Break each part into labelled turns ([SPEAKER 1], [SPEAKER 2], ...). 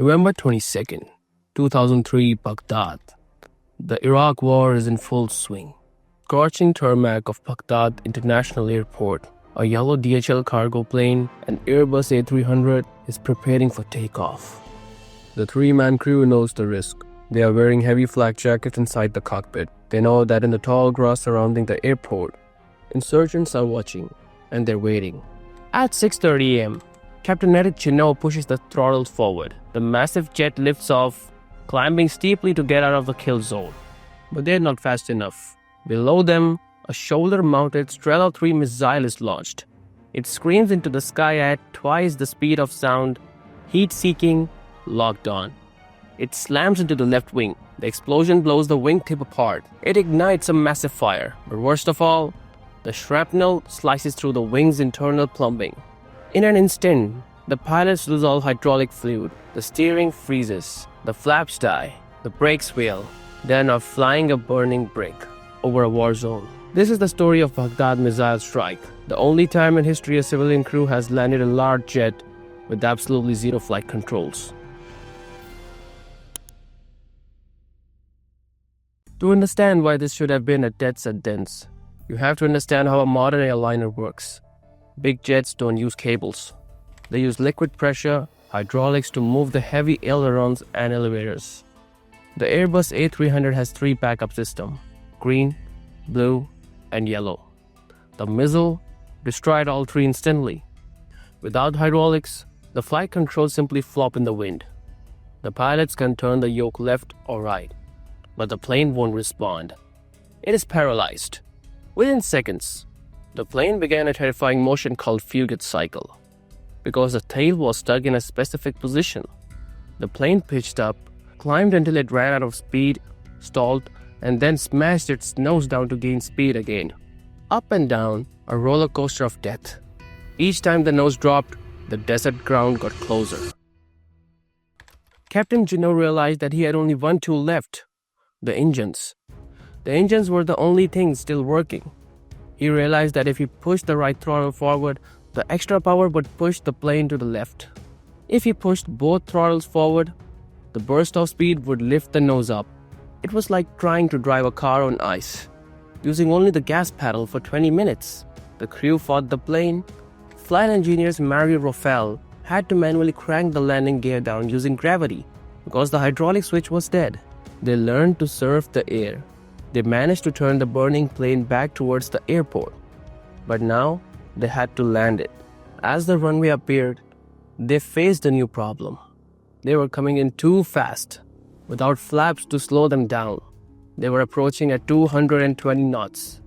[SPEAKER 1] November 22nd, 2003, Baghdad. The Iraq War is in full swing. Scorching tarmac of Baghdad International Airport, a yellow DHL cargo plane, an Airbus A300, is preparing for takeoff. The three-man crew knows the risk. They are wearing heavy flak jackets inside the cockpit. They know that in the tall grass surrounding the airport, insurgents are watching, and they're waiting. At 6:30 a.m., Captain Eric Chino pushes the throttles forward. The massive jet lifts off, climbing steeply to get out of the kill zone. But they're not fast enough. Below them, a shoulder-mounted Strela 3 missile is launched. It screams into the sky at twice the speed of sound, heat-seeking, locked on. It slams into the left wing. The explosion blows the wingtip apart. It ignites a massive fire. But worst of all, the shrapnel slices through the wing's internal plumbing. In an instant, the pilots lose all hydraulic fluid. The steering freezes. The flaps die. The brakes fail. Then are flying a burning brick over a war zone. This is the story of Baghdad missile strike, the only time in history a civilian crew has landed a large jet with absolutely zero flight controls. To understand why this should have been a dead sentence, you have to understand how a modern airliner works. Big jets don't use cables. They use liquid pressure, hydraulics to move the heavy ailerons and elevators. The Airbus A300 has three backup systems: green, blue, and yellow. The missile destroyed all three instantly. Without hydraulics, the flight controls simply flop in the wind. The pilots can turn the yoke left or right, but the plane won't respond. It is paralyzed. Within seconds, the plane began a terrifying motion called Phugoid Cycle. Because the tail was stuck in a specific position, the plane pitched up, climbed until it ran out of speed, stalled, and then smashed its nose down to gain speed again. Up and down, a roller coaster of death. Each time the nose dropped, the desert ground got closer. Captain Gino realized that he had only one tool left: the engines. The engines were the only thing still working. He realized that if he pushed the right throttle forward, the extra power would push the plane to the left. If he pushed both throttles forward, the burst of speed would lift the nose up. It was like trying to drive a car on ice, using only the gas pedal for 20 minutes. The crew fought the plane. Flight engineers Mario Rafael had to manually crank the landing gear down using gravity because the hydraulic switch was dead. They learned to surf the air. They managed to turn the burning plane back towards the airport. But now, they had to land it. As the runway appeared, they faced a new problem. They were coming in too fast, without flaps to slow them down. They were approaching at 220 knots.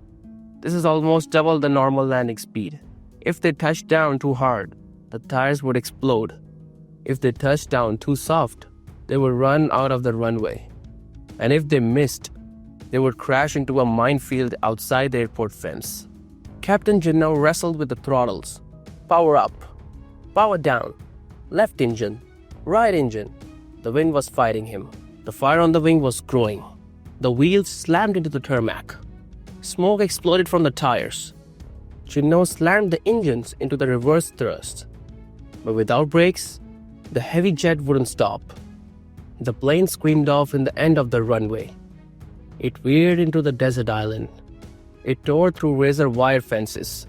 [SPEAKER 1] This is almost double the normal landing speed. If they touched down too hard, the tires would explode. If they touched down too soft, they would run out of the runway. And if they missed, they would crash into a minefield outside the airport fence. Captain Gino wrestled with the throttles. Power up, power down, left engine, right engine. The wind was fighting him. The fire on the wing was growing. The wheels slammed into the tarmac. Smoke exploded from the tires. Gino slammed the engines into the reverse thrust. But without brakes, the heavy jet wouldn't stop. The plane screamed off in the end of the runway. It veered into the desert island. It tore through razor wire fences.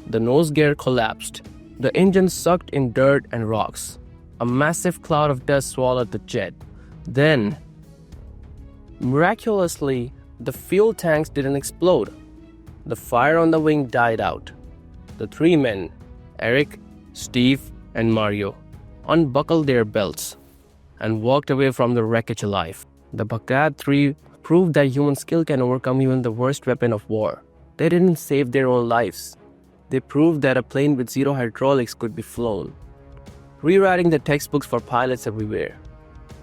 [SPEAKER 1] The nose gear collapsed. The engine sucked in dirt and rocks. A massive cloud of dust swallowed the jet. Then, miraculously, the fuel tanks didn't explode. The fire on the wing died out. The three men, Eric, Steve, and Mario, unbuckled their belts and walked away from the wreckage alive. The Baghdad 3 proved that human skill can overcome even the worst weapon of war. They didn't save their own lives. They proved that a plane with zero hydraulics could be flown, rewriting the textbooks for pilots everywhere.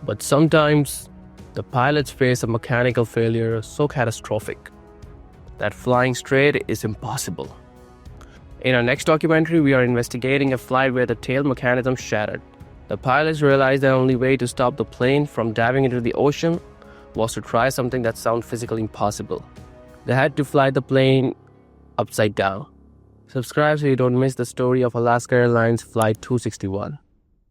[SPEAKER 1] But sometimes, the pilots face a mechanical failure so catastrophic that flying straight is impossible. In our next documentary, we are investigating a flight where the tail mechanism shattered. The pilots realized the only way to stop the plane from diving into the ocean was to try something that sounded physically impossible. They had to fly the plane upside down. Subscribe so you don't miss the story of Alaska Airlines Flight 261.